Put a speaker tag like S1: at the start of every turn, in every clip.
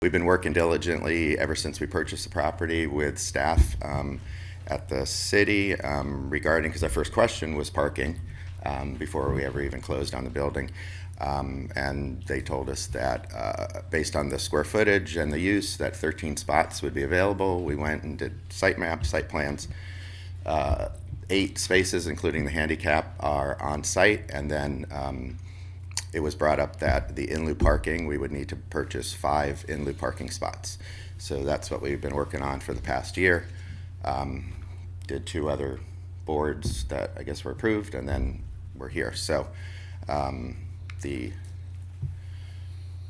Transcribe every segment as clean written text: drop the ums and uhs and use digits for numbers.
S1: we've been working diligently ever since we purchased the property with staff at the city regarding, because our first question was parking before we ever even closed on the building. And they told us that based on the square footage and the use, that 13 spots would be available. We went and did site maps, site plans. 8 spaces, including the handicap, are on site, and then it was brought up that the in-lieu parking, we would need to purchase 5 in-lieu parking spots. So that's what we've been working on for the past year. Did 2 other boards that I guess were approved, and then we're here. So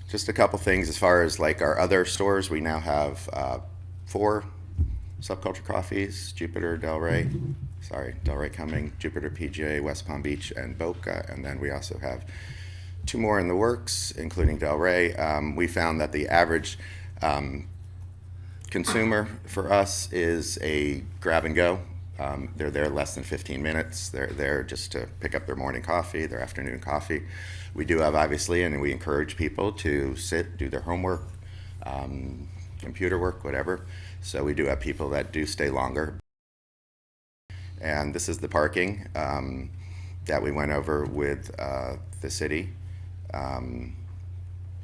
S1: just a couple things as far as like our other stores. We now have 4 Subculture coffees: Jupiter, Delray coming, Jupiter, PGA, West Palm Beach, and Boca. And then we also have 2 more in the works, including Delray. We found that the average consumer for us is a grab and go. They're there less than 15 minutes. They're there just to pick up their morning coffee, their afternoon coffee. We do have, obviously, and we encourage people to sit, do their homework, computer work, whatever. So we do have people that do stay longer. And this is the parking that we went over with the city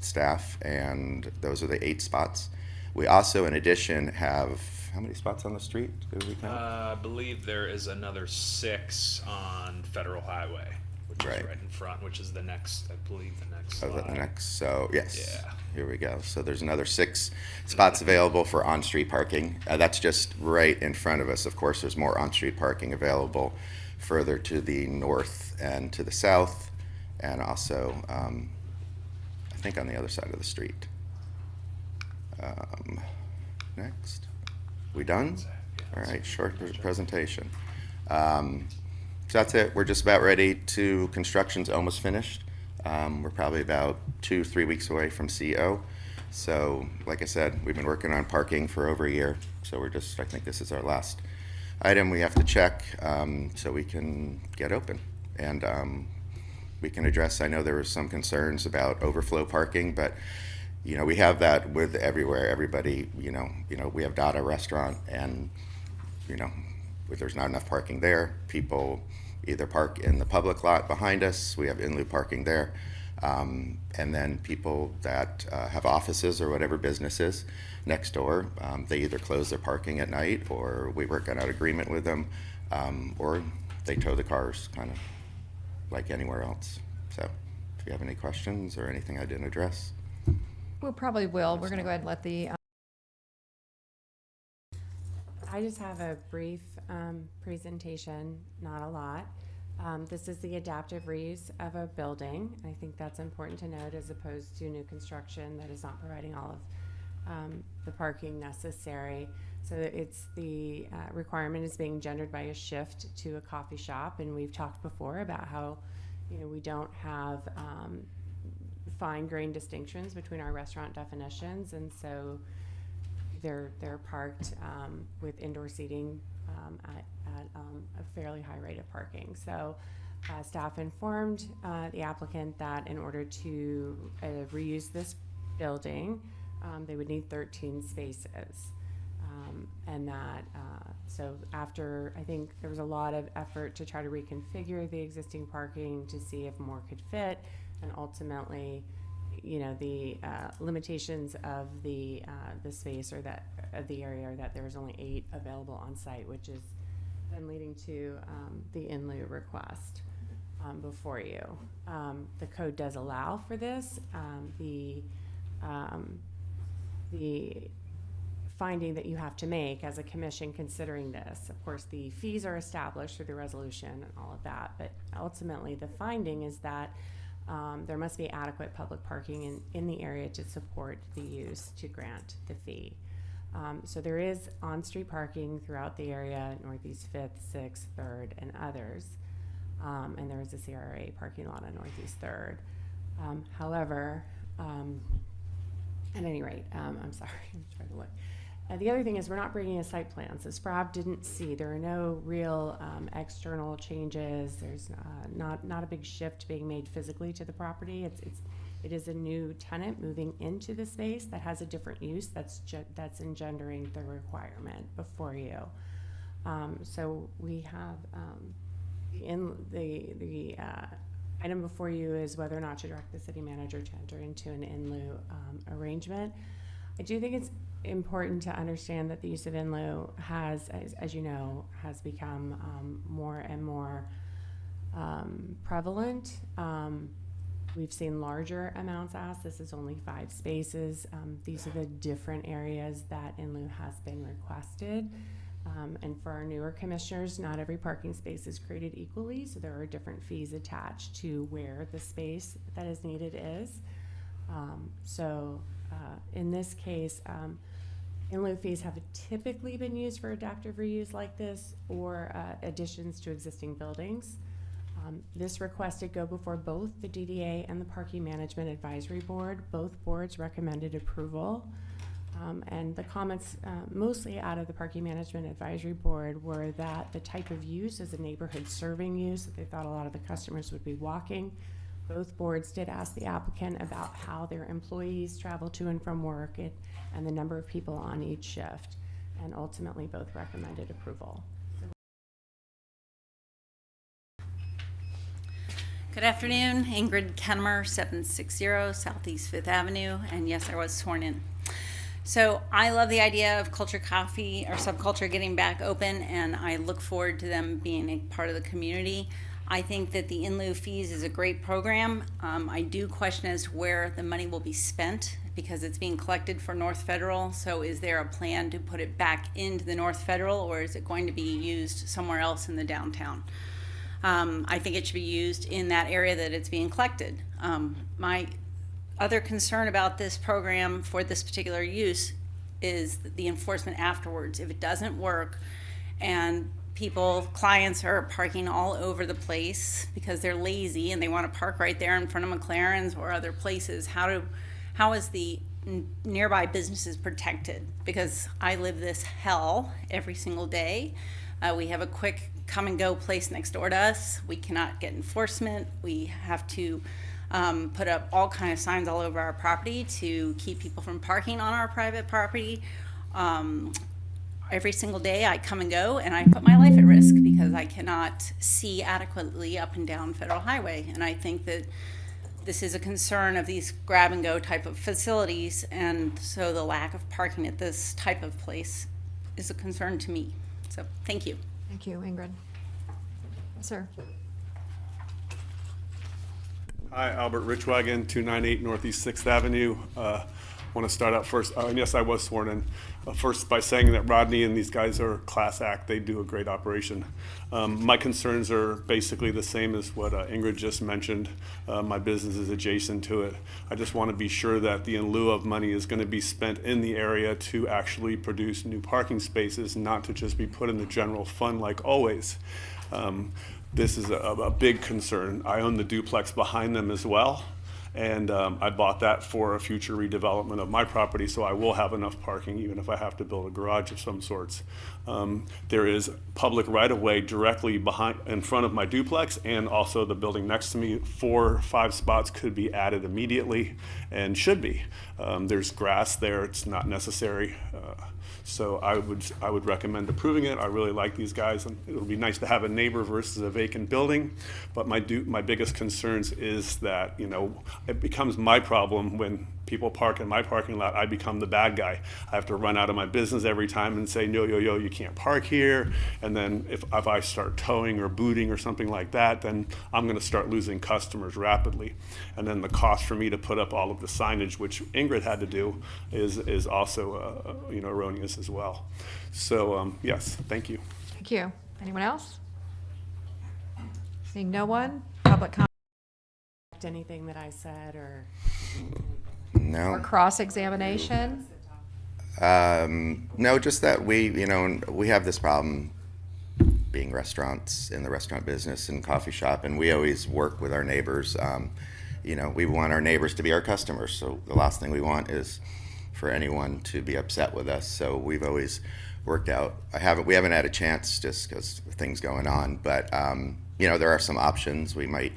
S1: staff, and those are the 8 spots. We also, in addition, have, how many spots on the street do we count?
S2: I believe there is another 6 on Federal Highway, which is right in front, which is the next, I believe, the next slide.
S1: Oh, the next, so yes.
S2: Yeah.
S1: Here we go. So there's another 6 spots available for on-street parking. That's just right in front of us. Of course, there's more on-street parking available further to the north and to the south, and also, I think, on the other side of the street. Next. We done? All right, short presentation. So that's it. We're just about ready to, construction's almost finished. We're probably about 2-3 weeks away from CO. So, like I said, we've been working on parking for over a year. So we're just, I think this is our last item we have to check so we can get open. And we can address, I know there were some concerns about overflow parking, but you know, we have that with everywhere. Everybody, you know, we have Dada Restaurant, and you know, if there's not enough parking there, people either park in the public lot behind us. We have in-lieu parking there, and then people that have offices or whatever businesses next door, they either close their parking at night, or we work on an agreement with them, or they tow the cars, kind of like anywhere else. So, if you have any questions or anything I didn't address.
S3: We probably will. We're going to go ahead and let the...
S4: I just have a brief presentation, not a lot. This is the adaptive reuse of a building. I think that's important to note, as opposed to new construction that is not providing all of the parking necessary. So it's the requirement is being gendered by a shift to a coffee shop, and we've talked before about how, you know, we don't have fine-grained distinctions between our restaurant definitions, and so they're parked with indoor seating at a fairly high rate of parking. So staff informed the applicant that in order to reuse this building, they would need 13 spaces. And that, so after, I think there was a lot of effort to try to reconfigure the existing parking to see if more could fit, and ultimately, you know, the limitations of the space, or that of the area, are that there's only 8 available on site, which is then leading to the in-lieu request before you. The code does allow for this. The finding that you have to make as a commission considering this, of course, the fees are established through the resolution and all of that, but ultimately the finding is that there must be adequate public parking in the area to support the use to grant the fee. So there is on-street parking throughout the area, Northeast 5th, 6th, 3rd, and others. And there is a CRA parking lot on Northeast 3rd. However, at any rate, I'm sorry, I'm trying to look. The other thing is we're not bringing a site plan, so SPRAV didn't see. There are no real external changes. There's not a big shift being made physically to the property. It's It is a new tenant moving into the space that has a different use that's engendering the requirement before you. So we have in the item before you is whether or not to direct the city manager to enter into an in lieu arrangement. I do think it's important to understand that the use of in lieu has, as you know, has become more and more prevalent. We've seen larger amounts asked. This is only 5 spaces. These are the different areas that in lieu has been requested. And for our newer commissioners, not every parking space is created equally, so there are different fees attached to where the space that is needed is. In this case, in lieu fees have typically been used for adaptive reuse like this or additions to existing buildings. This request did go before both the DDA and the Parking Management Advisory Board. Both boards recommended approval. And the comments mostly out of the Parking Management Advisory Board were that the type of use is a neighborhood serving use, that they thought a lot of the customers would be walking. Both boards did ask the applicant about how their employees travel to and from work and the number of people on each shift, and ultimately both recommended approval.
S5: Good afternoon, Ingrid Kennemer, 760 Southeast 5th Avenue, and yes, I was sworn in. So I love the idea of Culture Coffee or Subculture getting back open, and I look forward to them being a part of the community. I think that the in lieu fees is a great program. I do question as to where the money will be spent because it's being collected for North Federal. So is there a plan to put it back into the North Federal, or is it going to be used somewhere else in the downtown? I think it should be used in that area that it's being collected. My other concern about this program for this particular use is the enforcement afterwards. If it doesn't work and clients are parking all over the place because they're lazy and they want to park right there in front of McLaren's or other places, how is the nearby businesses protected? Because I live this hell every single day. We have a quick come and go place next door to us. We cannot get enforcement. We have to put up all kinds of signs all over our property to keep people from parking on our private property. Every single day I come and go and I put my life at risk because I cannot see adequately up and down Federal Highway. And I think that this is a concern of these grab and go type of facilities, and so the lack of parking at this type of place is a concern to me. So thank you.
S3: Thank you, Ingrid. Yes, sir.
S6: Hi, Albert Richwagon, 298 Northeast 6th Avenue. Want to start out first, and yes, I was sworn in, first by saying that Rodney and these guys are class act. They do a great operation. My concerns are basically the same as what Ingrid just mentioned. My business is adjacent to it. I just want to be sure that the in lieu of money is going to be spent in the area to actually produce new parking spaces, not to just be put in the general fund like always. This is a big concern. I own the duplex behind them as well. And I bought that for a future redevelopment of my property, so I will have enough parking even if I have to build a garage of some sorts. There is public right-of-way directly in front of my duplex and also the building next to me. 4 or 5 spots could be added immediately and should be. There's grass there, it's not necessary. So I would recommend approving it. I really like these guys, and it would be nice to have a neighbor versus a vacant building. But my biggest concerns is that, you know, it becomes my problem when people park in my parking lot. I become the bad guy. I have to run out of my business every time and say, no, you can't park here. And then if I start towing or booting or something like that, then I'm going to start losing customers rapidly. And then the cost for me to put up all of the signage, which Ingrid had to do, is also erroneous as well. So yes, thank you.
S3: Thank you. Anyone else? Seeing no one, public comment
S4: Anything that I said or
S3: or
S1: No.
S3: cross-examination?
S1: No, just that we have this problem being restaurants in the restaurant business and coffee shop, and we always work with our neighbors. We want our neighbors to be our customers, so the last thing we want is for anyone to be upset with us. So we've always worked out. We haven't had a chance just because things going on, but there are some options. We might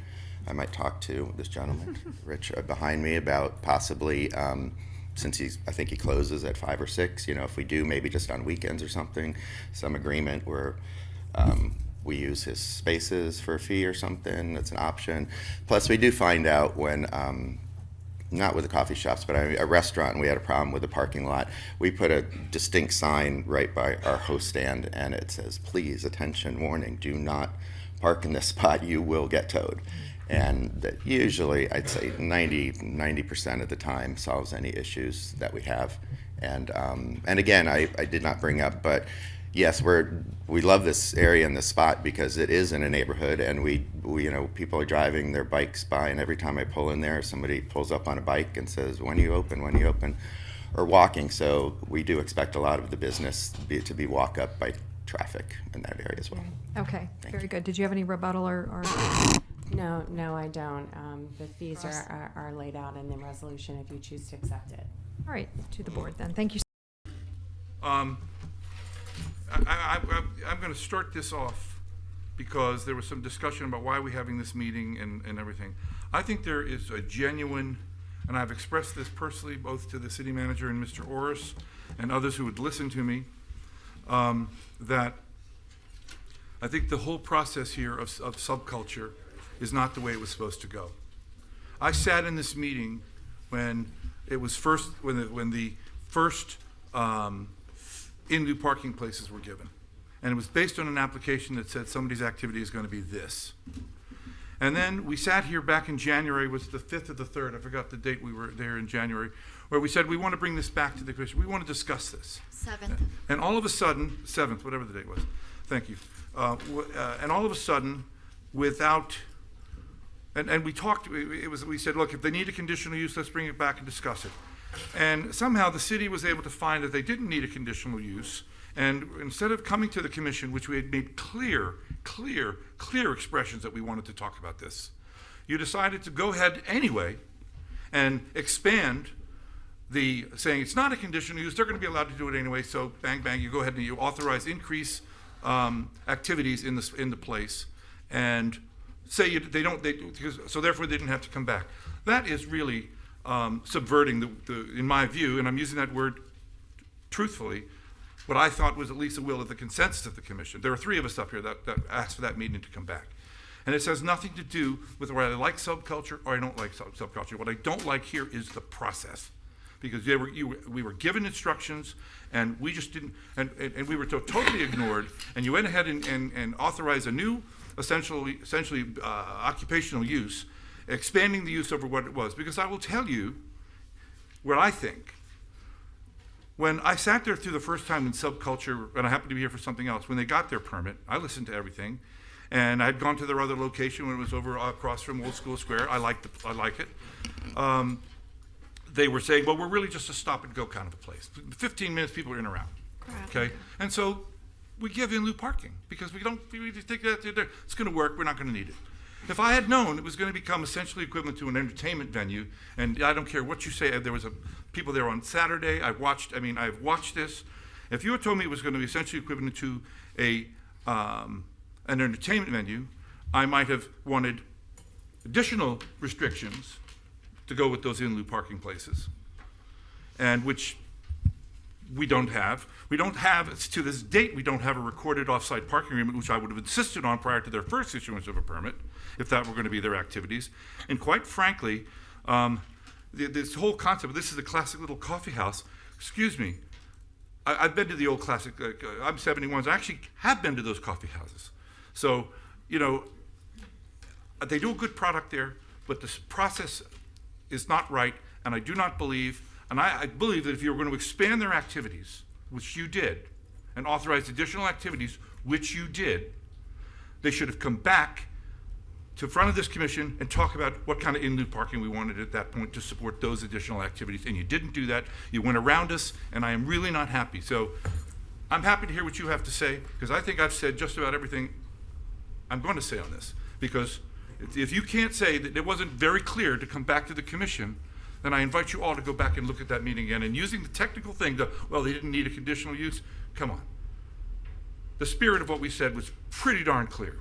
S1: I might talk to this gentleman, Rich, behind me about possibly, since I think he closes at 5 or 6, if we do maybe just on weekends or something, some agreement where we use his spaces for a fee or something, that's an option. Plus, we do find out when, not with the coffee shops, but a restaurant, and we had a problem with the parking lot. We put a distinct sign right by our host stand, and it says, "Please, attention, warning, do not park in this spot, you will get towed." And that usually, I'd say 90% of the time solves any issues that we have. And again, I did not bring up, but yes, we love this area and this spot because it is in a neighborhood, and we people are driving their bikes by, and every time I pull in there, somebody pulls up on a bike and says, "When you open, when you open," or walking. So we do expect a lot of the business to be walk up by traffic in that area as well.
S3: Okay, very good. Did you have any rebuttal or?
S4: No, I don't. The fees are laid out in the resolution if you choose to accept it.
S3: All right, to the board then. Thank you.
S7: I'm going to start this off because there was some discussion about why we're having this meeting and everything. I think there is a genuine, and I've expressed this personally both to the city manager and Mr. Orris and others who would listen to me, that I think the whole process here of Subculture is not the way it was supposed to go. I sat in this meeting when it was when the first in-lieu parking places were given. And it was based on an application that said somebody's activity is going to be this. And then we sat here back in January, was the 5th or the 3rd, I forgot the date we were there in January, where we said we want to bring this back to the commission. We want to discuss this.
S8: 7th.
S7: And all of a sudden, 7th, whatever the date was, thank you. And all of a sudden, without, and we talked, we said, look, if they need a conditional use, let's bring it back and discuss it. And somehow the city was able to find that they didn't need a conditional use. And instead of coming to the commission, which we had made clear expressions that we wanted to talk about this, you decided to go ahead anyway and expand saying it's not a conditional use, they're going to be allowed to do it anyway, so bang, bang, you go ahead and you authorize increase activities in the place and say so therefore they didn't have to come back. That is really subverting in my view, and I'm using that word truthfully, what I thought was at least the will of the consensus of the commission. There are 3 of us up here that asked for that meeting to come back. And it has nothing to do with whether I like subculture or I don't like subculture. What I don't like here is the process. Because we were given instructions and we just didn't, and we were totally ignored, and you went ahead and authorized a new, essentially occupational use, expanding the use over what it was. Because I will tell you what I think. When I sat there through the first time in Subculture, and I happened to be here for something else, when they got their permit, I listened to everything, and I had gone to their other location when it was over across from Old School Square. I like it. They were saying, well, we're really just a stop and go kind of a place. 15 minutes, people are in and around. Okay, and so we give in lieu parking because we think that it's going to work. We're not going to need it. If I had known it was going to become essentially equivalent to an entertainment venue, and I don't care what you say, there was people there on Saturday. I've watched this. If you had told me it was going to be essentially equivalent to an entertainment venue, I might have wanted additional restrictions to go with those in lieu parking places, and which we don't have. We don't have, to this date, we don't have a recorded off-site parking agreement, which I would have insisted on prior to their first issuance of a permit, if that were going to be their activities. And quite frankly, this whole concept, this is a classic little coffee house. Excuse me, I've been to the old classic, I'm 71, so I actually have been to those coffee houses. So, they do a good product there, but this process is not right, and I do not believe, and I believe that if you were going to expand their activities, which you did, and authorize additional activities, which you did, they should have come back to front of this commission and talk about what kind of in-lieu parking we wanted at that point to support those additional activities, and you didn't do that. You went around us, and I am really not happy. So I'm happy to hear what you have to say, because I think I've said just about everything I'm going to say on this, because if you can't say that it wasn't very clear to come back to the commission, then I invite you all to go back and look at that meeting again. And using the technical thing well, they didn't need a conditional use, come on. The spirit of what we said was pretty darn clear.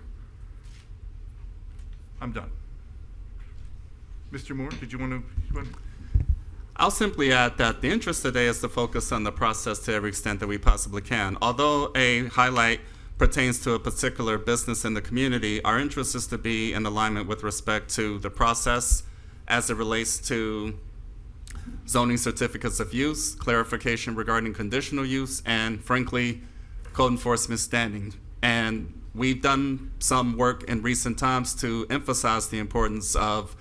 S7: I'm done. Mr. Moore, did you want to?
S8: I'll simply add that the interest today is to focus on the process to every extent that we possibly can. Although a highlight pertains to a particular business in the community, our interest is to be in alignment with respect to the process as it relates to zoning certificates of use, clarification regarding conditional use, and frankly, code enforcement standing. And we've done some work in recent times to emphasize the importance of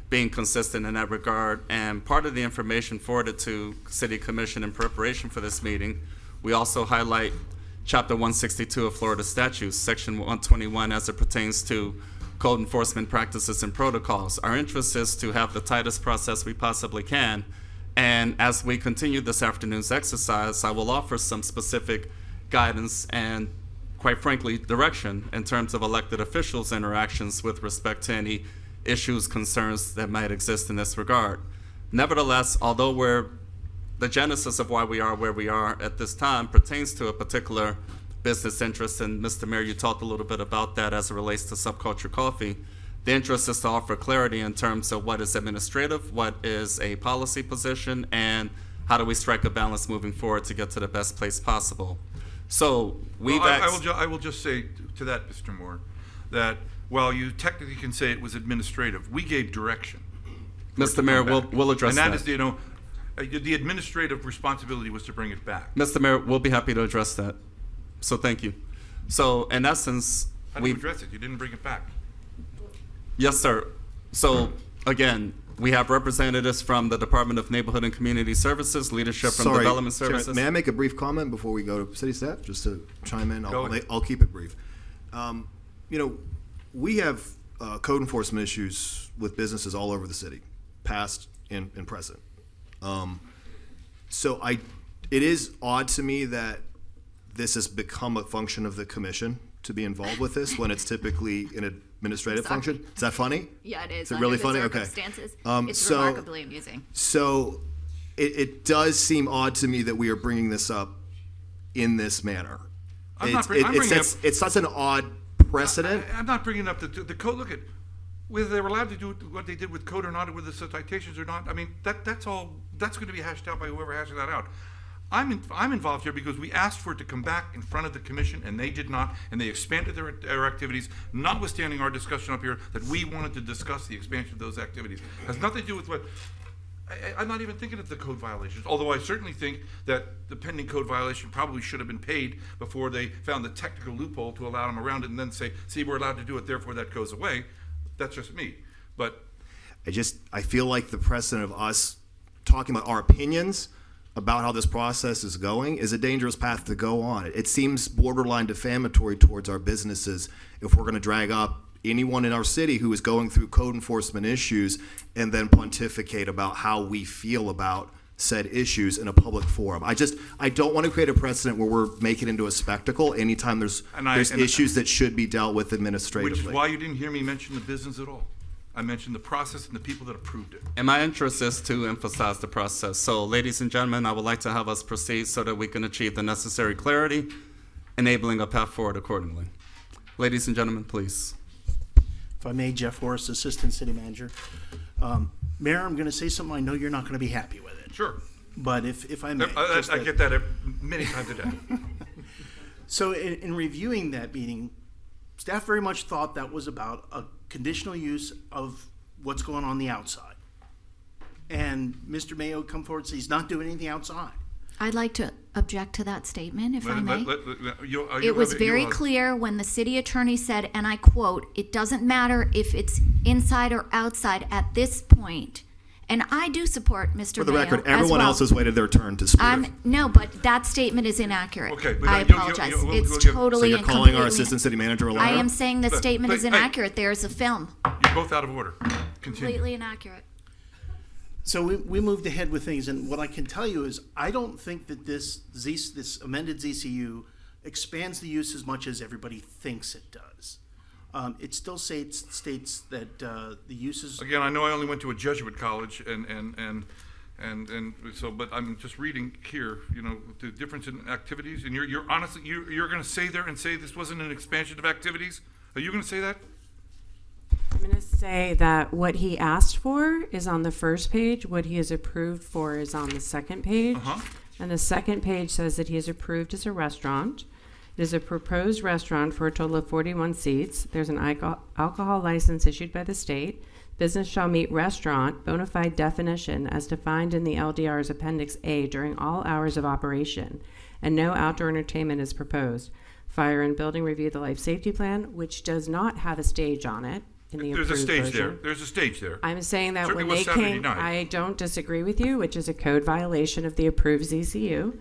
S8: being consistent in that regard. And part of the information forwarded to City Commission in preparation for this meeting, we also highlight Chapter 162 of Florida statutes, Section 121, as it pertains to code enforcement practices and protocols. Our interest is to have the tightest process we possibly can. And as we continue this afternoon's exercise, I will offer some specific guidance and, quite frankly, direction in terms of elected officials' interactions with respect to any issues, concerns that might exist in this regard. Nevertheless, although the genesis of why we are where we are at this time pertains to a particular business interest, and Mr. Mayor, you talked a little bit about that as it relates to Subculture Coffee, the interest is to offer clarity in terms of what is administrative, what is a policy position, and how do we strike a balance moving forward to get to the best place possible. So we've
S7: I will just say to that, Mr. Moore, that while you technically can say it was administrative, we gave direction.
S8: Mr. Mayor, we'll address that.
S7: And that is, the administrative responsibility was to bring it back.
S8: Mr. Mayor, we'll be happy to address that. So thank you. So in essence,
S7: How did you address it? You didn't bring it back.
S8: Yes, sir. So again, we have representatives from the Department of Neighborhood and Community Services, leadership from Development Services.
S9: Chairman, may I make a brief comment before we go to city staff, just to chime in?
S7: Go ahead.
S9: I'll keep it brief. We have code enforcement issues with businesses all over the city, past and present. So it is odd to me that this has become a function of the commission to be involved with this when it's typically an administrative function. Is that funny?
S10: Yeah, it is.
S9: Is it really funny? Okay.
S10: Circumstances. It's
S9: So-
S10: remarkably amusing.
S9: So it does seem odd to me that we are bringing this up in this manner. It's such an odd precedent.
S7: I'm not bringing up the code. Look at whether they were allowed to do what they did with code or not, whether the citations or not. I mean, that's all. That's going to be hashed out by whoever hashes that out. I'm involved here because we asked for it to come back in front of the commission, and they did not, and they expanded their activities, notwithstanding our discussion up here that we wanted to discuss the expansion of those activities. It has nothing to do with what. I'm not even thinking of the code violations, although I certainly think that the pending code violation probably should have been paid before they found the technical loophole to allow them around it and then say, see, we're allowed to do it, therefore that goes away. That's just me. But
S9: I feel like the precedent of us talking about our opinions about how this process is going is a dangerous path to go on. It seems borderline defamatory towards our businesses if we're going to drag up anyone in our city who is going through code enforcement issues and then pontificate about how we feel about said issues in a public forum. I don't want to create a precedent where we're making it into a spectacle anytime there's issues that should be dealt with administratively.
S7: Which is why you didn't hear me mention the business at all. I mentioned the process and the people that approved it.
S8: And my interest is to emphasize the process. So, ladies and gentlemen, I would like to have us proceed so that we can achieve the necessary clarity, enabling a path forward accordingly. Ladies and gentlemen, please.
S11: If I may, Jeff Horace, Assistant City Manager. Mayor, I'm going to say something I know you're not going to be happy with it.
S7: Sure.
S11: But if I may.
S7: I get that many times a day.
S11: So in reviewing that meeting, staff very much thought that was about a conditional use of what's going on the outside. And Mr. Mayo come forward and says he's not doing anything outside.
S10: I'd like to object to that statement, if I may. It was very clear when the city attorney said, and I quote, "It doesn't matter if it's inside or outside at this point." And I do support Mr. Mayo.
S9: For the record, everyone
S10: as well.
S9: else has waited their turn to speak.
S10: No, but that statement is inaccurate.
S7: Okay, but
S10: I apologize. It's totally
S9: So you're
S10: and
S9: calling our
S10: completely.
S9: assistant city manager a liar?
S10: I am saying the statement is
S7: but-
S10: inaccurate. There's a film.
S7: You're both out of order. Continue.
S10: Completely inaccurate.
S11: So we moved ahead with things, and what I can tell you is I don't think that this amended ZCU expands the use as much as everybody thinks it does. It still states that the uses.
S7: Again, I know I only went to a Jesuit college, and so, but I'm just reading here, the difference in activities, and you're honestly, you're going to say there and say this wasn't an expansion of activities? Are you going to say that?
S4: I'm going to say that what he asked for is on the first page. What he is approved for is on the second page. And the second page says that he is approved as a restaurant. It is a proposed restaurant for a total of 41 seats. There's an alcohol license issued by the state. Business shall meet restaurant bona fide definition as defined in the LDR's Appendix A during all hours of operation, and no outdoor entertainment is proposed. Fire and building review the life safety plan, which does not have a stage on it in the
S7: There's a
S4: approved
S7: stage
S4: version.
S7: there. There's a stage there.
S4: I'm saying that
S7: Certainly
S4: when
S7: was
S4: they came,
S7: 79.
S4: I don't disagree with you, which is a code violation of the approved ZCU.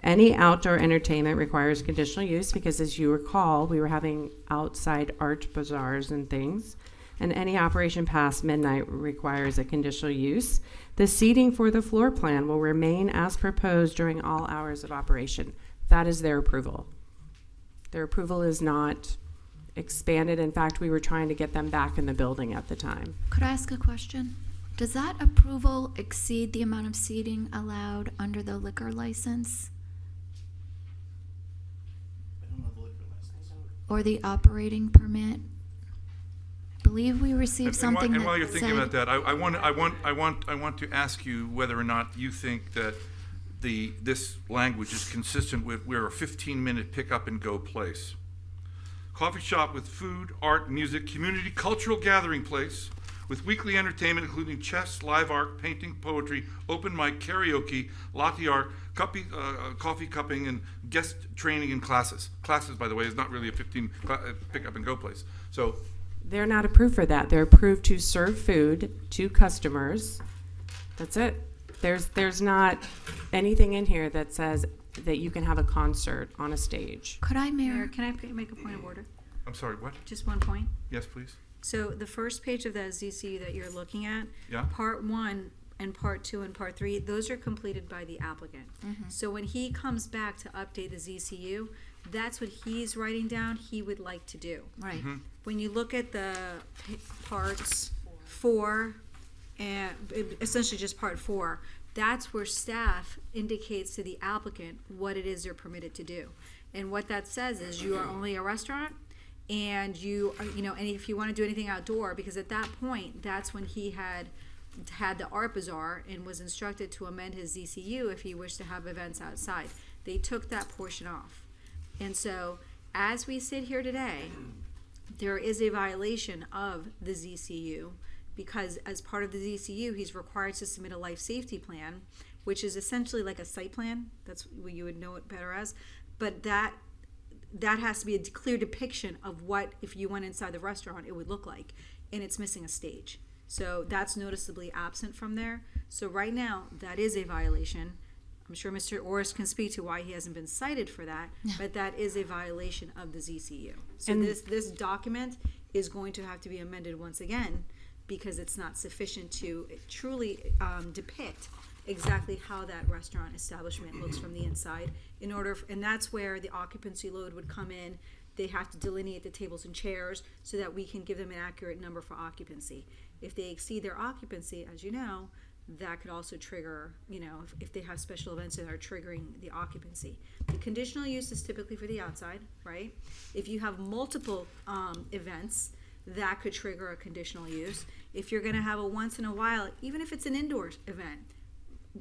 S4: Any outdoor entertainment requires conditional use because, as you recall, we were having outside art bazaars and things. And any operation past midnight requires a conditional use. The seating for the floor plan will remain as proposed during all hours of operation. That is their approval. Their approval is not expanded. In fact, we were trying to get them back in the building at the time.
S10: Could I ask a question? Does that approval exceed the amount of seating allowed under the liquor license
S11: I don't know the liquor license.
S10: or the operating permit? I believe we received something
S7: And while you're
S10: that
S7: thinking
S10: said,
S7: about that, I want to ask you whether or not you think that this language is consistent with we're a 15-minute pick up and go place. Coffee shop with food, art, music, community, cultural gathering place with weekly entertainment including chess, live art, painting, poetry, open mic, karaoke, latte art, coffee cupping, and guest training and classes. Classes, by the way, is not really a 15 pick up and go place. So.
S4: They're not approved for that. They're approved to serve food to customers. That's it. There's not anything in here that says that you can have a concert on a stage.
S10: could I,
S3: Mayor,
S10: Mayor?
S3: can I make a point of order?
S7: I'm sorry, what?
S3: Just one point.
S7: Yes, please.
S3: So the first page of that ZCU that you're looking at,
S7: Yeah.
S3: part 1 and part 2 and part 3, those are completed by the applicant. So when he comes back to update the ZCU, that's what he's writing down he would like to do.
S10: Right.
S3: When you look at the parts 4 and essentially just part 4, that's where staff indicates to the applicant what it is they're permitted to do. And what that says is you are only a restaurant and you are, and if you want to do anything outdoor, because at that point, that's when he had the art bazaar and was instructed to amend his ZCU if he wished to have events outside. They took that portion off. And so as we sit here today, there is a violation of the ZCU because as part of the ZCU, he's required to submit a life safety plan, which is essentially like a site plan. That's what you would know it better as. But that has to be a clear depiction of what, if you went inside the restaurant, it would look like. And it's missing a stage. So that's noticeably absent from there. So right now, that is a violation. I'm sure Mr. Orris can speak to why he hasn't been cited for that, but that is a violation of the ZCU. So
S4: And-
S3: this document is going to have to be amended once again because it's not sufficient to truly depict exactly how that restaurant establishment looks from the inside. And that's where the occupancy load would come in. They have to delineate the tables and chairs so that we can give them an accurate number for occupancy. If they exceed their occupancy, as you know, that could also trigger, if they have special events that are triggering the occupancy. The conditional use is typically for the outside, right? If you have multiple events, that could trigger a conditional use. If you're gonna have a once in a while, even if it's an indoor event,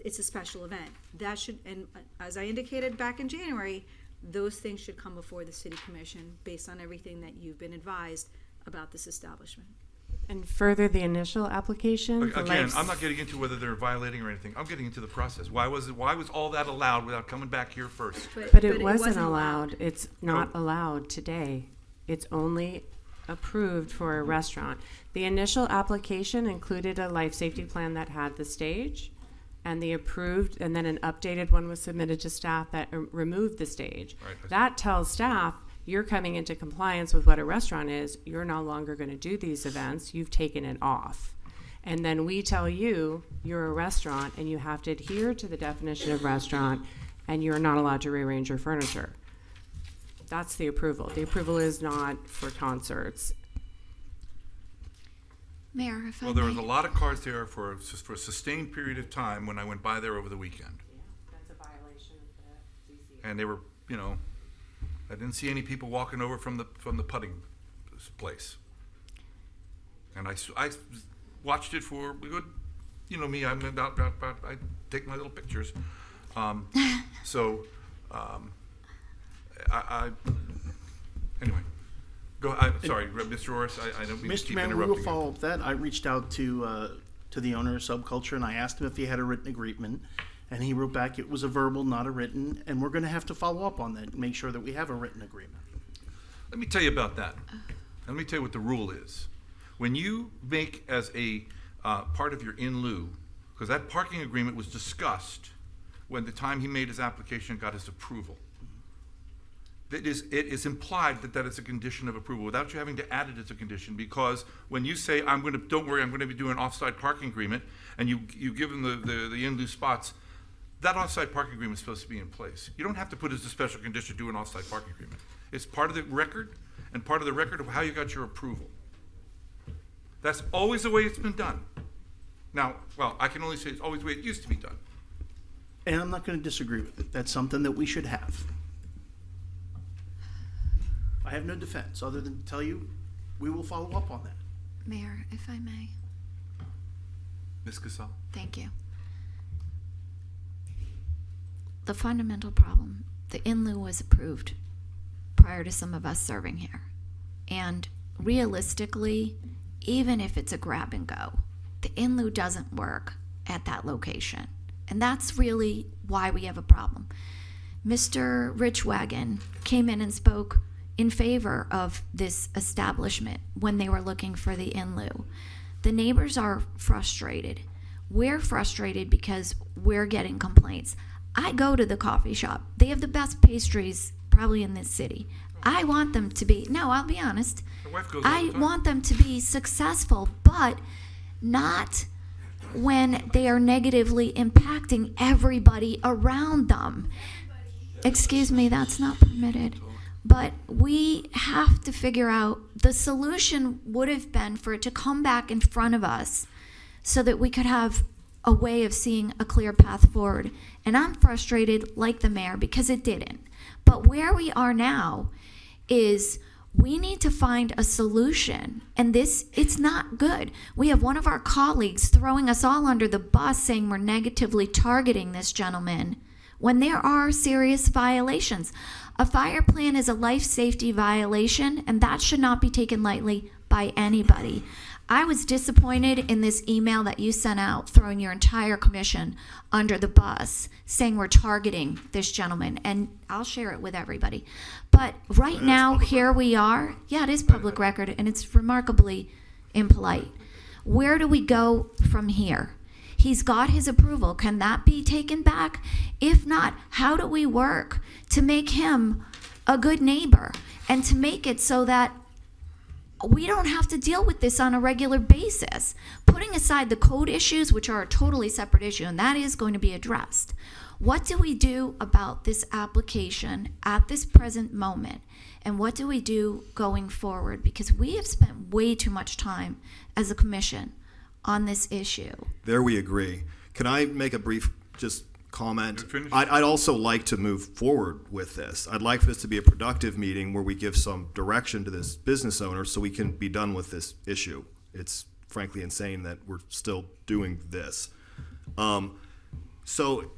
S3: it's a special event. That should, and as I indicated back in January, those things should come before the city commission based on everything that you've been advised about this establishment.
S4: And further, the initial application. the
S7: Again,
S4: life-
S7: I'm not getting into whether they're violating or anything. I'm getting into the process. Why was all that allowed without coming back here first?
S4: But it wasn't allowed. It's not allowed today. It's only approved for a restaurant. The initial application included a life safety plan that had the stage, and the approved, and then an updated one was submitted to staff that removed the stage.
S7: Right.
S4: That tells staff, you're coming into compliance with what a restaurant is. You're no longer going to do these events. You've taken it off. And then we tell you, you're a restaurant and you have to adhere to the definition of restaurant and you're not allowed to rearrange your furniture. That's the approval. The approval is not for concerts.
S10: Mayor, if I
S7: Well, there was
S10: may.
S7: a lot of cars there for a sustained period of time when I went by there over the weekend.
S4: That's a violation of the ZCA.
S7: And they were, I didn't see any people walking over from the putting place. And I watched it for a good, you know me, I'm about I take my little pictures. Anyway, go. I'm sorry, Mr. Orris. I don't mean to
S11: Mr.
S7: keep
S11: Mayor, we
S7: interrupting
S11: will
S7: you.
S11: follow up with that. I reached out to the owner of Subculture, and I asked him if he had a written agreement, and he wrote back it was a verbal, not a written, and we're going to have to follow up on that and make sure that we have a written agreement.
S7: Let me tell you about that. Let me tell you what the rule is. When you make as a part of your in lieu, because that parking agreement was discussed when the time he made his application and got his approval. It is implied that is a condition of approval without you having to add it as a condition, because when you say, don't worry, I'm going to be doing an off-site parking agreement, and you give them the in lieu spots, that off-site parking agreement is supposed to be in place. You don't have to put as a special condition do an off-site parking agreement. It's part of the record, and part of the record of how you got your approval. That's always the way it's been done. Now, well, I can only say it's always the way it used to be done.
S11: And I'm not going to disagree with it. That's something that we should have. I have no defense other than to tell you we will follow up on that.
S10: Mayor, if I may.
S7: Ms. Casal?
S10: Thank you. The fundamental problem, the in lieu was approved prior to some of us serving here. And realistically, even if it's a grab and go, the in lieu doesn't work at that location. And that's really why we have a problem. Mr. Richwagon came in and spoke in favor of this establishment when they were looking for the in lieu. The neighbors are frustrated. We're frustrated because we're getting complaints. I go to the coffee shop. They have the best pastries probably in this city. I want them to be, no, I'll be honest.
S7: My wife goes all
S10: I
S7: the time.
S10: want them to be successful, but not when they are negatively impacting everybody around them. Excuse me, that's not permitted. But we have to figure out, the solution would have been for it to come back in front of us so that we could have a way of seeing a clear path forward. And I'm frustrated like the mayor because it didn't. But where we are now is we need to find a solution. And this, it's not good. We have one of our colleagues throwing us all under the bus saying we're negatively targeting this gentleman when there are serious violations. A fire plan is a life safety violation, and that should not be taken lightly by anybody. I was disappointed in this email that you sent out throwing your entire commission under the bus, saying we're targeting this gentleman, and I'll share it with everybody. But right now, here we are. Yeah, it is public record, and it's remarkably impolite. Where do we go from here? He's got his approval. Can that be taken back? If not, how do we work to make him a good neighbor and to make it so that we don't have to deal with this on a regular basis? Putting aside the code issues, which are a totally separate issue, and that is going to be addressed. What do we do about this application at this present moment? And what do we do going forward? Because we have spent way too much time as a commission on this issue.
S9: There we agree. Can I make a brief just comment?
S7: Finish.
S9: I'd also like to move forward with this. I'd like for this to be a productive meeting where we give some direction to this business owner so we can be done with this issue. It's frankly insane that we're still doing this. So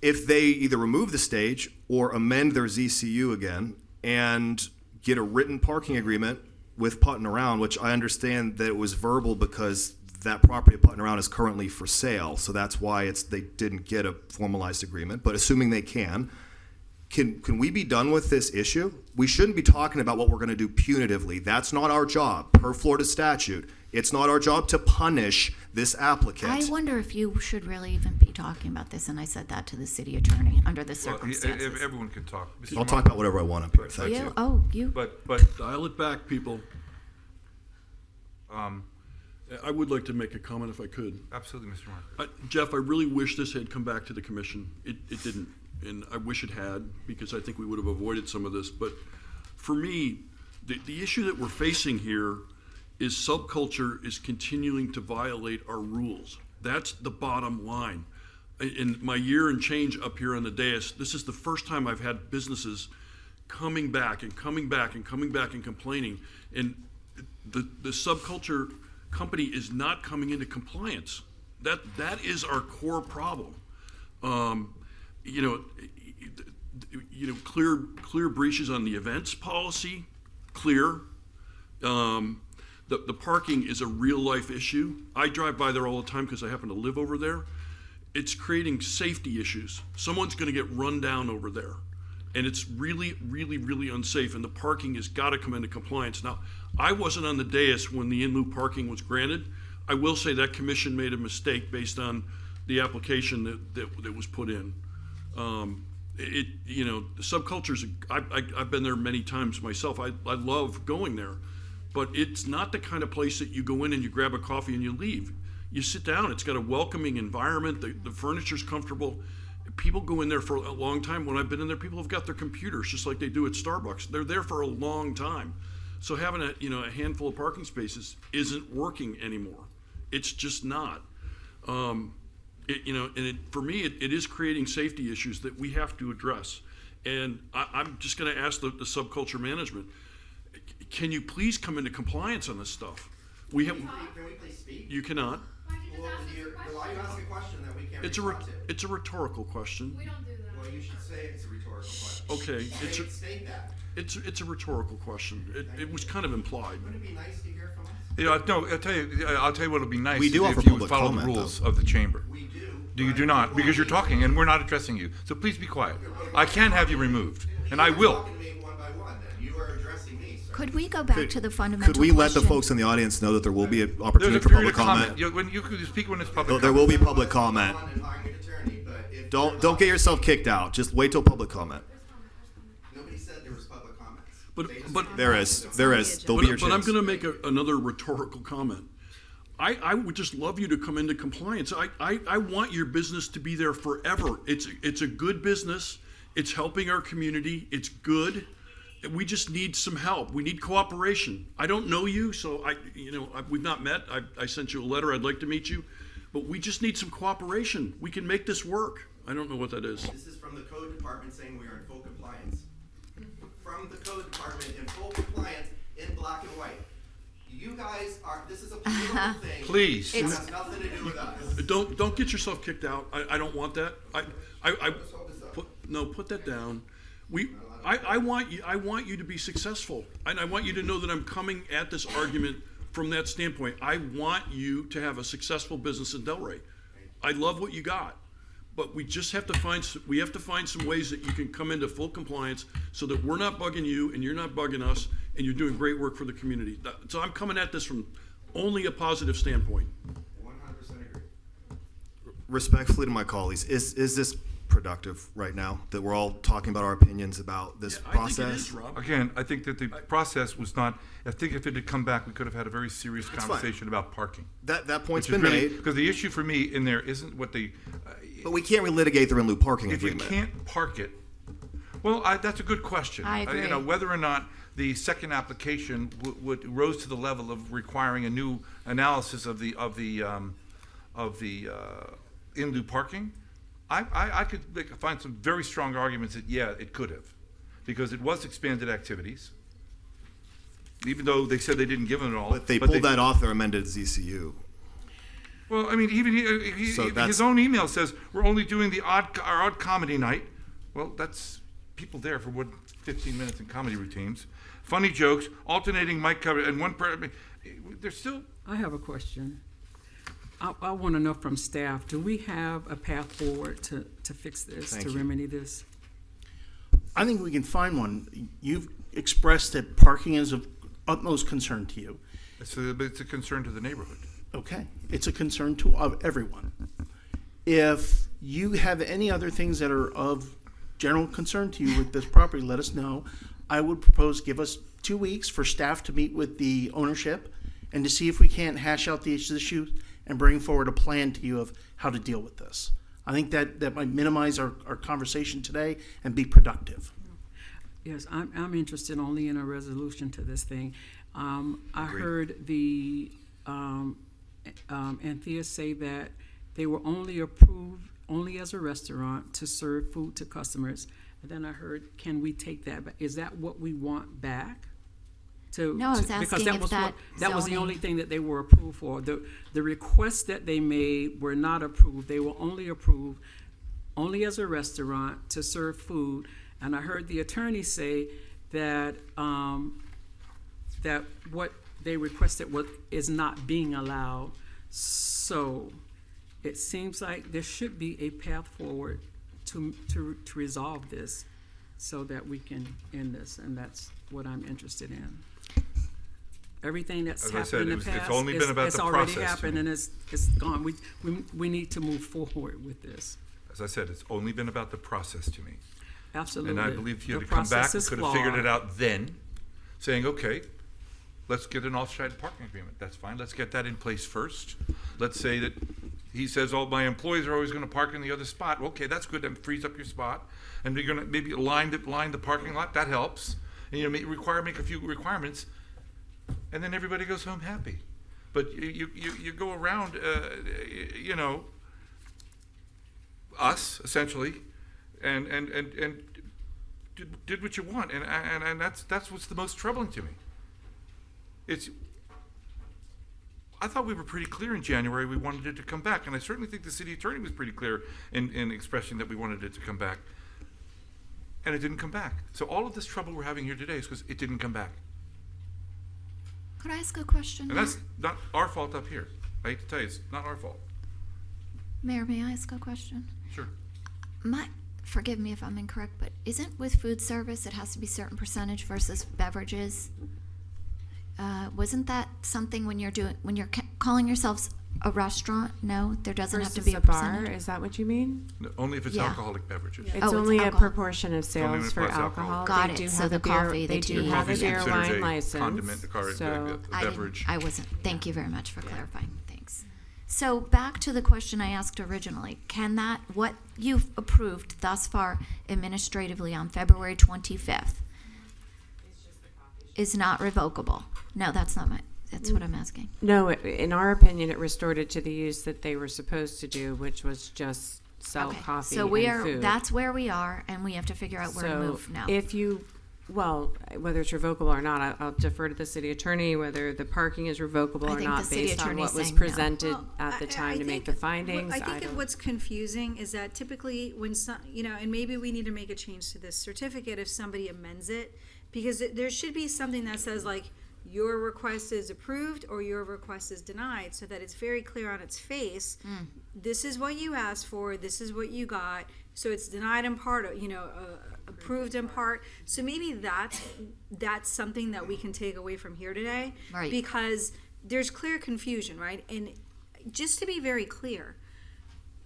S9: if they either remove the stage or amend their ZCU again and get a written parking agreement with Putting Around, which I understand that it was verbal because that property at Putting Around is currently for sale, so that's why they didn't get a formalized agreement. But assuming they can we be done with this issue? We shouldn't be talking about what we're going to do punitively. That's not our job per Florida statute. It's not our job to punish this applicant.
S10: I wonder if you should really even be talking about this, and I said that to the city attorney under the
S7: Well,
S10: circumstances.
S7: everyone can talk. Mr.
S9: I'll talk
S7: Mark?
S9: about whatever I want up here. Thank you.
S10: Oh, you.
S7: But
S12: Dial it back, people. I would like to make a comment if I could.
S7: absolutely, Mr. Mark.
S12: Jeff, I really wish this had come back to the commission. It didn't, and I wish it had, because I think we would have avoided some of this. But for me, the issue that we're facing here is Subculture is continuing to violate our rules. That's the bottom line. In my year and change up here on the dais, this is the first time I've had businesses coming back and coming back and coming back and complaining. And the Subculture company is not coming into compliance. That is our core problem. Clear breaches on the events policy, clear. The parking is a real life issue. I drive by there all the time because I happen to live over there. It's creating safety issues. Someone's going to get run down over there. And it's really, really, really unsafe, and the parking has got to come into compliance. Now, I wasn't on the dais when the in-lieu parking was granted. I will say that commission made a mistake based on the application that was put in. Subculture's, I've been there many times myself. I love going there, but it's not the kind of place that you go in and you grab a coffee and you leave. You sit down, it's got a welcoming environment, the furniture's comfortable. People go in there for a long time. When I've been in there, people have got their computers just like they do at Starbucks. They're there for a long time. So having a handful of parking spaces isn't working anymore. It's just not. For me, it is creating safety issues that we have to address. And I'm just going to ask the Subculture management, can you please come into compliance on this stuff?
S1: Can we please speak?
S12: You cannot.
S1: Why you ask a question that we can't respond to?
S12: It's a rhetorical question.
S13: We don't do that.
S1: Well, you should say it's a rhetorical question.
S12: Okay,
S1: State that.
S12: it's a rhetorical question. It was kind of implied.
S1: Wouldn't it be nice to hear from us?
S7: No, I'll tell you what would be nice.
S9: We do
S7: is
S9: offer
S7: if you would
S9: public
S7: follow the
S9: comment,
S7: rules
S9: though.
S7: of the chamber.
S1: We do.
S7: Do you do not? Because you're talking and we're not addressing you. So please be quiet. I can have you removed, and I will.
S1: You're talking to me one by one, then. You are addressing me, sir.
S10: Could we go back to the fundamental
S9: Could we let the
S10: question?
S9: folks in the audience know that there will be an
S7: There's
S9: opportunity
S7: a
S9: for
S7: period
S9: public
S7: of
S9: comment?
S7: comment. You can speak when it's public
S9: There
S7: comment.
S9: will be public comment. Don't get yourself kicked out. Just wait till public comment.
S1: Nobody said there was public comments.
S12: But
S9: There is. There'll be your
S12: But I'm
S9: chance.
S12: going to make another rhetorical comment. I would just love you to come into compliance. I want your business to be there forever. It's a good business. It's helping our community. It's good. We just need some help. We need cooperation. I don't know you, so we've not met. I sent you a letter. I'd like to meet you, but we just need some cooperation. We can make this work. I don't know what that is.
S1: This is from the code department saying we are in full compliance. From the code department in full compliance in black and white. You guys are, this is a political thing.
S7: Please.
S1: It has nothing to do with us.
S12: Don't get yourself kicked out. I don't want that. Put that down. I want you to be successful, and I want you to know that I'm coming at this argument from that standpoint. I want you to have a successful business in Delray. I love what you got, but we just have to find some ways that you can come into full compliance so that we're not bugging you and you're not bugging us, and you're doing great work for the community. So I'm coming at this from only a positive standpoint.
S1: 100% agree.
S9: Respectfully to my colleagues, is this productive right now that we're all talking about our opinions about this process?
S12: I think it is, Rob.
S7: Again, I think that the process was not. I think if it had come back, we could have had a very serious
S9: That's
S7: conversation about parking.
S9: That point's
S7: Which is
S9: been
S7: really-
S9: made,
S7: Because the issue for me in there isn't what the.
S9: but we can't relitigate the in lieu parking
S7: If you
S9: agreement.
S7: can't park it, well, that's a good question.
S10: I agree.
S7: Whether or not the second application would rose to the level of requiring a new analysis of the in lieu parking, I could find some very strong arguments that it could have, because it was expanded activities. Even though they said they didn't give them it all,
S9: But they pulled that off their amended ZCU.
S7: Well, I mean, even
S9: So that's-
S7: his own email says we're only doing our odd comedy night. Well, that's people there for 15 minutes in comedy routines, funny jokes, alternating mic cover, and one person. They're still.
S14: I have a question. I want to know from staff, do we have a path forward to fix this,
S9: Thank
S14: to
S9: you.
S14: remedy this?
S11: I think we can find one. You've expressed that parking is of utmost concern to you.
S7: It's a concern to the neighborhood.
S11: Okay, it's a concern to everyone. If you have any other things that are of general concern to you with this property, let us know. I would propose give us 2 weeks for staff to meet with the ownership and to see if we can't hash out these issues and bring forward a plan to you of how to deal with this. I think that might minimize our conversation today and be productive.
S14: Yes, I'm interested only in a resolution to this thing. I
S9: Agreed.
S14: heard the Anthea say that they were only approved only as a restaurant to serve food to customers. And then I heard, can we take that back? Is that what we want back? to.
S10: No, I was
S14: because
S10: asking
S14: that
S10: if
S14: was
S10: that
S14: that was the
S10: zoning-
S14: only thing that they were approved for. The requests that they made were not approved. They were only approved only as a restaurant to serve food. And I heard the attorney say that that what they requested is not being allowed. So it seems like there should be a path forward to resolve this so that we can end this, and that's what I'm interested in. Everything that's
S7: As I
S14: happened
S7: said,
S14: in the
S7: it's
S14: past,
S7: only been about
S14: it's
S7: the
S14: already
S7: process to
S14: happened
S7: me.
S14: and it's gone. We need to move forward with this.
S7: As I said, it's only been about the process to me.
S14: Absolutely.
S7: And I believe if you
S14: The
S7: had to come back,
S14: process
S7: we
S14: is
S7: could have figured
S14: flawed.
S7: it out then, saying, okay, let's get an off-site parking agreement. That's fine. Let's get that in place first. Let's say that he says, oh, my employees are always going to park in the other spot. Okay, that's good. That frees up your spot. And you're going to maybe line the parking lot. That helps. And you make a few requirements, and then everybody goes home happy. But you go around, us essentially, and did what you want, and that's what's the most troubling to me. I thought we were pretty clear in January we wanted it to come back, and I certainly think the city attorney was pretty clear in expressing that we wanted it to come back, and it didn't come back. So all of this trouble we're having here today is because it didn't come back,
S10: Could I ask a question?
S7: and that's not our fault up here. I hate to tell you, it's not our fault.
S10: Mayor, may I ask a question?
S7: Sure.
S10: Forgive me if I'm incorrect, but isn't with food service, it has to be certain percentage versus beverages? Wasn't that something when you're calling yourselves a restaurant? No, there doesn't have to be a
S4: bar,
S10: percentage.
S4: is that what you mean?
S7: No, only if it's
S10: Yeah.
S7: alcoholic beverages.
S4: It's
S10: Oh, it's
S4: only a
S10: alcohol.
S4: proportion of
S7: only when
S4: sales
S7: it
S4: for
S7: was alcohol.
S4: alcohol.
S10: Got
S4: They
S10: it.
S4: do
S10: So
S4: have
S10: the
S4: a beer-
S10: coffee, the
S4: They do
S10: tea.
S4: have a
S7: Coffee's
S4: beer
S7: considered
S4: wine
S7: a
S4: license.
S7: condiment,
S4: So
S7: beverage.
S10: I wasn't. Thank you very much for clarifying. Thanks. So back to the question I asked originally. What you've approved thus far administratively on February 25th is not revocable? No, that's what I'm asking.
S4: No, in our opinion, it restored it to the use that they were supposed to do, which was just sell
S10: Okay.
S4: coffee
S10: So
S4: and food.
S10: that's where we are, and we have to figure out where to
S4: So
S10: move now.
S4: whether it's revocable or not, I'll defer to the city attorney whether the parking is revocable
S10: I
S4: or
S10: think
S4: not
S10: the city
S4: based on
S10: attorney's
S4: what was
S10: saying no.
S4: presented
S3: Well,
S4: at the time to make
S3: think
S4: the findings.
S3: I think
S4: don't-
S3: what's confusing is that typically when and maybe we need to make a change to this certificate if somebody amends it, because there should be something that says like your request is approved or your request is denied, so that it's very clear on its face. This is what you asked for. This is what you got. So it's denied in part, approved in part. So maybe that's something that we can take away from here today,
S10: Right.
S3: because there's clear confusion, right? And just to be very clear,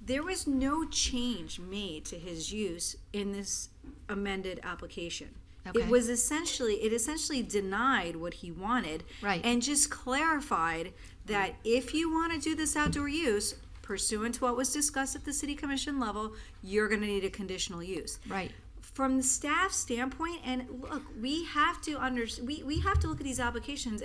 S3: there was no change made to his use in this amended application.
S10: Okay.
S3: It essentially denied what he wanted,
S10: Right.
S3: and just clarified that if you want to do this outdoor use pursuant to what was discussed at the city commission level, you're going to need a conditional use.
S10: Right.
S3: From the staff standpoint, and look, we have to we have to look at these applications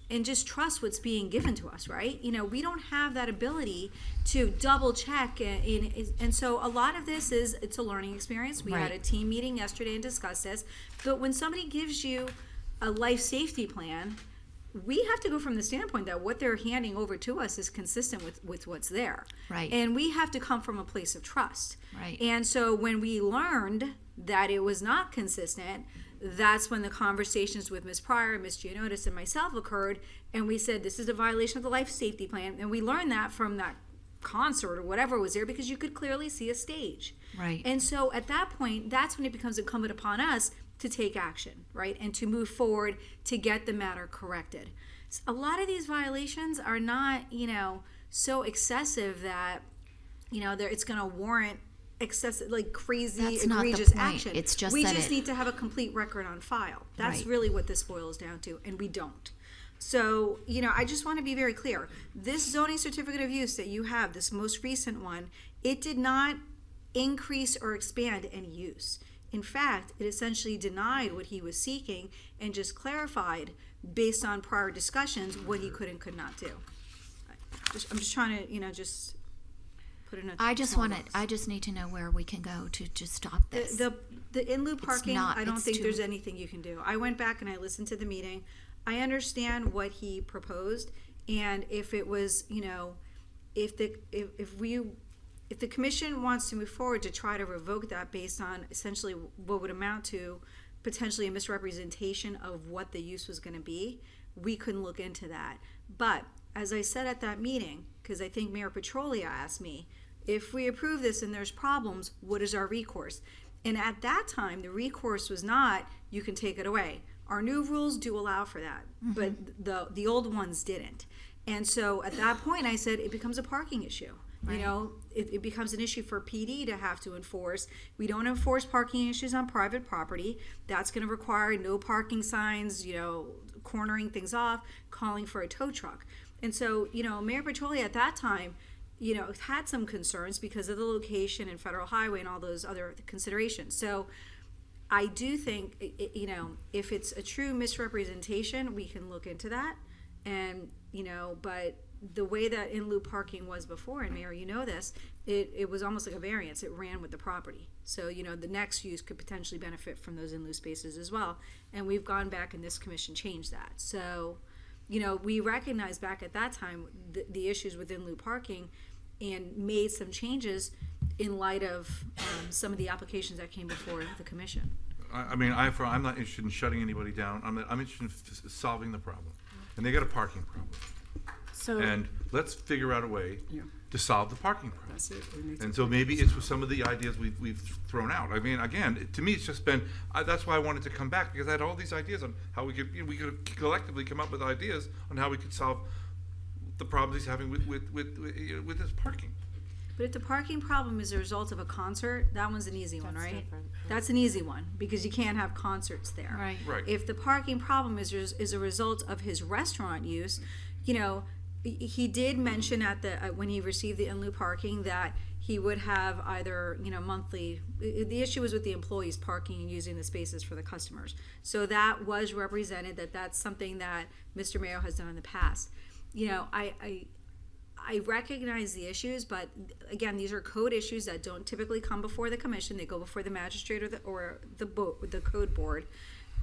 S3: and just trust what's being given to us, right? We don't have that ability to double check, and so a lot of this it's a learning experience. We had
S10: Right.
S3: a team meeting yesterday and discussed this, but when somebody gives you a life safety plan, we have to go from the standpoint that what they're handing over to us is consistent with what's there.
S10: Right.
S3: And we have to come from a place of trust.
S10: Right.
S3: And so when we learned that it was not consistent, that's when the conversations with Ms. Pryor, Ms. Gianotis, and myself occurred, and we said this is a violation of the life safety plan, and we learned that from that concert or whatever was there, because you could clearly see a stage.
S10: Right.
S3: And so at that point, that's when it becomes incumbent upon us to take action, right, and to move forward to get the matter corrected. A lot of these violations are not, so excessive that, it's going to warrant excessive, like crazy,
S10: That's not the
S3: egregious
S10: point.
S3: action.
S10: It's just
S3: we
S10: that
S3: just
S10: it-
S3: need to have a complete record on file. That's
S10: Right.
S3: really what this boils down to, and we don't. So, I just want to be very clear. This zoning certificate of use that you have, this most recent one, it did not increase or expand any use. In fact, it essentially denied what he was seeking and just clarified, based on prior discussions, what he could and could not do. I'm just trying to, just put in a.
S10: I just
S3: small
S10: want
S3: box.
S10: I just need to know where we can go to just stop this.
S3: The in lieu parking,
S10: not-
S3: I don't
S10: it's
S3: think
S10: too-
S3: there's anything you can do. I went back and I listened to the meeting. I understand what he proposed, and if it was, you know, if the commission wants to move forward to try to revoke that based on essentially what would amount to potentially a misrepresentation of what the use was going to be, we couldn't look into that. But as I said at that meeting, because I think Mayor Petrolia asked me, if we approve this and there's problems, what is our recourse? And at that time, the recourse was not, you can take it away. Our new rules do allow for that, but the old ones didn't. And so at that point, I said, it becomes a parking issue. You know, it becomes an issue for PD to have to enforce. We don't enforce parking issues on private property. That's going to require no parking signs, you know, cornering things off, calling for a tow truck. And so, you know, Mayor Petrolia at that time, you know, had some concerns because of the location and federal highway and all those other considerations. So I do think, you know, if it's a true misrepresentation, we can look into that. And, you know, but the way that in-loop parking was before, and Mayor, you know this, it was almost like a variance. It ran with the property. So, you know, the next use could potentially benefit from those in-loop spaces as well. And we've gone back and this commission changed that. So, you know, we recognized back at that time the issues with in-loop parking and made some changes in light of some of the applications that came before the commission.
S7: I mean, I'm not interested in shutting anybody down. I'm interested in solving the problem. And they got a parking problem.
S4: So,
S7: and let's figure out a way to solve the parking problem.
S14: That's it.
S7: And so maybe it's with some of the ideas we've thrown out. I mean, again, to me, it's just been, that's why I wanted to come back, because I had all these ideas on how we could, you know, we could collectively come up with ideas on how we could solve the problems he's having with his parking.
S3: But if the parking problem is a result of a concert, that one's an easy one, right?
S4: different.
S3: That's an easy one, because you can't have concerts there.
S10: Right.
S7: Right.
S3: If the parking problem is a result of his restaurant use, you know, he did mention at the when he received the in-loop parking that he would have either, you know, monthly. The issue was with the employees parking and using the spaces for the customers. So that was represented, that's something that Mr. Mayo has done in the past. You know, I recognize the issues, but again, these are code issues that don't typically come before the commission. They go before the magistrate or the code board.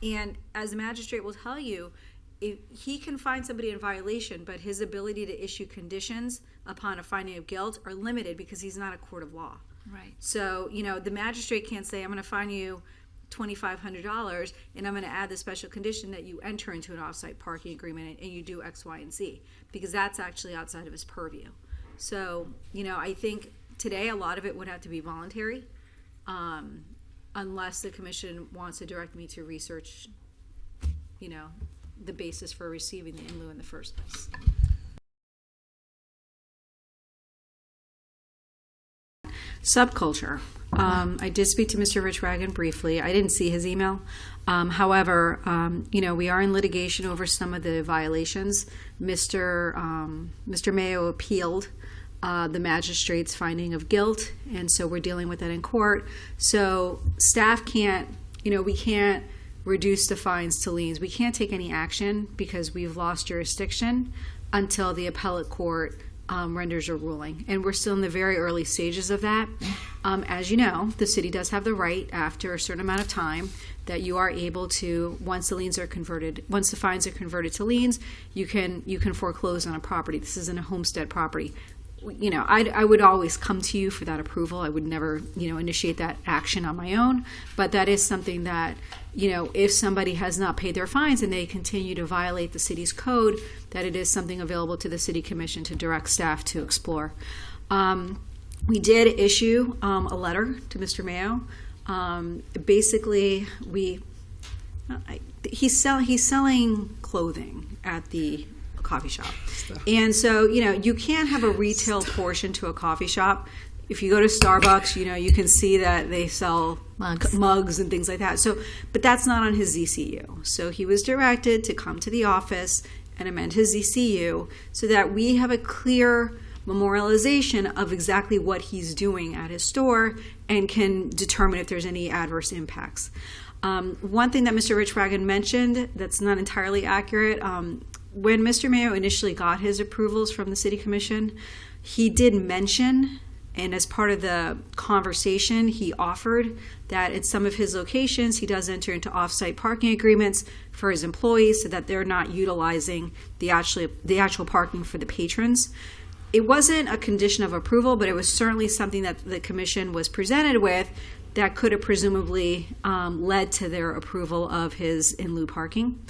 S3: And as the magistrate will tell you, if he can find somebody in violation, but his ability to issue conditions upon a finding of guilt are limited because he's not a court of law.
S10: Right.
S3: So, you know, the magistrate can't say, I'm going to fine you $2,500 and I'm going to add the special condition that you enter into an off-site parking agreement and you do X, Y, and Z, because that's actually outside of his purview. So, you know, I think today a lot of it would have to be voluntary, unless the commission wants to direct me to research, you know, the basis for receiving the in lieu in the first place. Subculture. I did speak to Mr. Rich Wagon briefly. I didn't see his email. However, you know, we are in litigation over some of the violations. Mr. Mayo appealed the magistrate's finding of guilt, and so we're dealing with that in court. So staff can't, you know, we can't reduce the fines to liens. We can't take any action because we've lost jurisdiction until the appellate court renders a ruling. And we're still in the very early stages of that. As you know, the city does have the right after a certain amount of time that you are able to, once the fines are converted to liens, you can foreclose on a property. This isn't a homestead property. You know, I would always come to you for that approval. I would never, you know, initiate that action on my own. But that is something that, you know, if somebody has not paid their fines and they continue to violate the city's code, that it is something available to the city commission to direct staff to explore. We did issue a letter to Mr. Mayo. Basically, he's selling clothing at the coffee shop. And so, you know, you can't have a retail portion to a coffee shop. If you go to Starbucks, you know, you can see that they sell mugs and things like that. So, but that's not on his ZCU. So he was directed to come to the office and amend his ZCU so that we have a clear memorialization of exactly what he's doing at his store and can determine if there's any adverse impacts. One thing that Mr. Rich Wagon mentioned that's not entirely accurate, when Mr. Mayo initially got his approvals from the City Commission, he did mention And as part of the conversation, he offered that at some of his locations, he does enter into off-site parking agreements for his employees so that they're not utilizing the actual parking for the patrons. It wasn't a condition of approval, but it was certainly something that the commission was presented with that could have presumably led to their approval of his in lieu parking.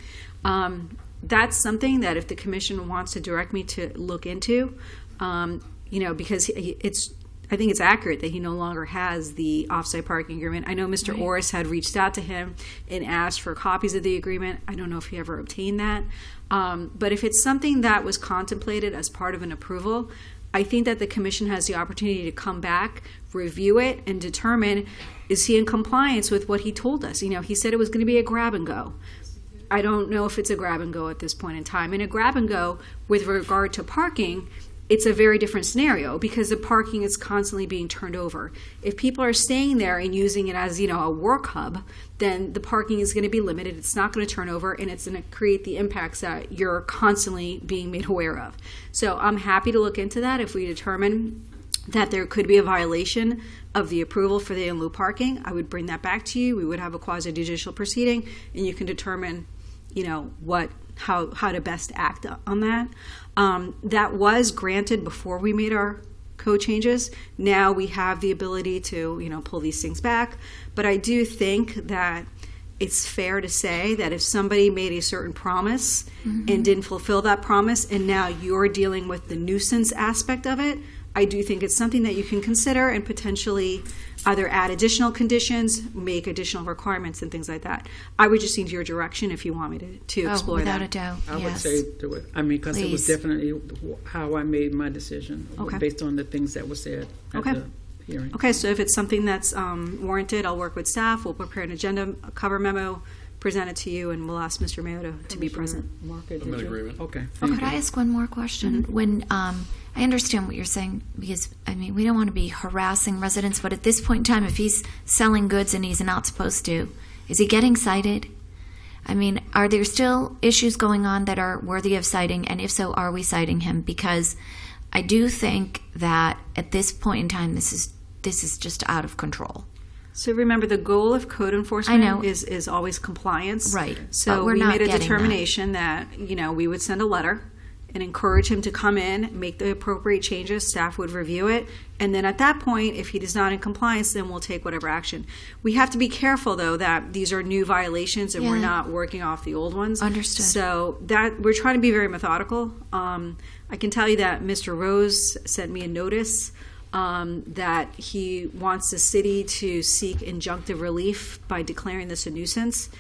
S3: That's something that if the commission wants to direct me to look into, because I think it's accurate that he no longer has the off-site parking agreement. I know Mr. Orris had reached out to him and asked for copies of the agreement. I don't know if he ever obtained that. But if it's something that was contemplated as part of an approval, I think that the commission has the opportunity to come back, review it, and determine, is he in compliance with what he told us? He said it was going to be a grab and go. I don't know if it's a grab and go at this point in time. And a grab and go with regard to parking, it's a very different scenario because the parking is constantly being turned over. If people are staying there and using it as, a work hub, then the parking is going to be limited. It's not going to turn over, and it's going to create the impacts that you're constantly being made aware of. So I'm happy to look into that if we determine that there could be a violation of the approval for the in lieu parking. I would bring that back to you. We would have a quasi-judicial proceeding, and you can determine, how to best act on that. That was granted before we made our code changes. Now we have the ability to, pull these things back. But I do think that it's fair to say that if somebody made a certain promise and didn't fulfill that promise, and now you're dealing with the nuisance aspect of it, I do think it's something that you can consider and potentially either add additional conditions, make additional requirements, and things like that. I would just need your direction if you want me to explore
S10: without
S3: that.
S10: a doubt,
S14: I would
S10: yes.
S14: say do it. Because it was
S10: Please.
S14: definitely how I made my decision
S3: Okay.
S14: based on the things that were said at
S3: Okay.
S14: the hearing.
S3: Okay, so if it's something that's warranted, I'll work with staff. We'll prepare an agenda, a cover memo, present it to you, and we'll ask Mr. Mayo to be present.
S14: Market,
S12: I'm in
S14: did you?
S12: agreement.
S14: Okay.
S10: Well,
S14: thank
S10: could I
S14: you.
S10: ask one more question? When I understand what you're saying, because we don't want to be harassing residents, but at this point in time, if he's selling goods and he's not supposed to, is he getting cited? Are there still issues going on that are worthy of citing? And if so, are we citing him? Because I do think that at this point in time, this is just out of control.
S3: So remember, the goal of code enforcement is always compliance.
S10: Right.
S3: So
S10: But we're
S3: we
S10: not
S3: made a
S10: getting
S3: determination that, we would send a letter and encourage him to come in, make the appropriate changes, staff would review it, and then at that point, if he is not in compliance, then we'll take whatever action. We have to be careful, though, that these are new violations and we're
S10: Yeah.
S3: not working off the old ones.
S10: Understood.
S3: So that we're trying to be very methodical. I can tell you that Mr. Rose sent me a notice that he wants the city to seek injunctive relief by declaring this a nuisance.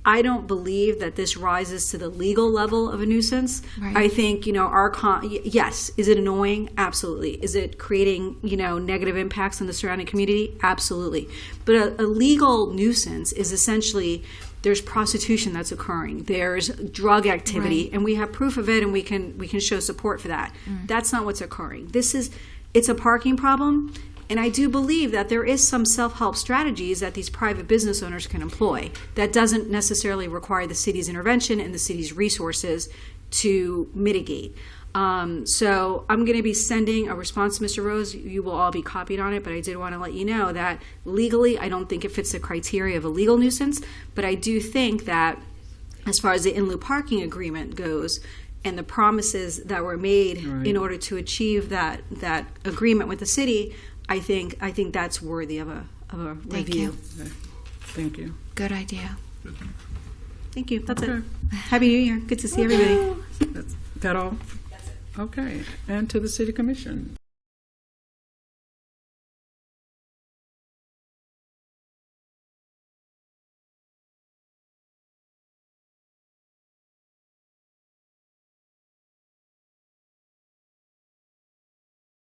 S3: I don't believe that this rises to the legal level of a nuisance.
S10: Right.
S3: I think, yes, is it annoying? Absolutely. Is it creating, negative impacts on the surrounding community? Absolutely. But a legal nuisance is essentially there's prostitution that's occurring, there's drug activity,
S10: Right.
S3: and we have proof of it, and we can show support for that. That's not what's occurring. It's a parking problem. And I do believe that there is some self-help strategies that these private business owners can employ that doesn't necessarily require the city's intervention and the city's resources to mitigate. So I'm going to be sending a response to Mr. Rose. You will all be copied on it, but I did want to let you know that legally, I don't think it fits the criteria of a legal nuisance, but I do think that as far as the in lieu parking agreement goes, and the promises that were made
S14: Right.
S3: in order to achieve that agreement with the city, I think that's worthy of a
S10: Thank
S3: review.
S10: you.
S14: Thank you.
S10: Good idea.
S3: Thank you. That's it.
S14: Okay.
S3: Happy New Year. Good to see everybody.
S14: That all? Okay. And to the city commission.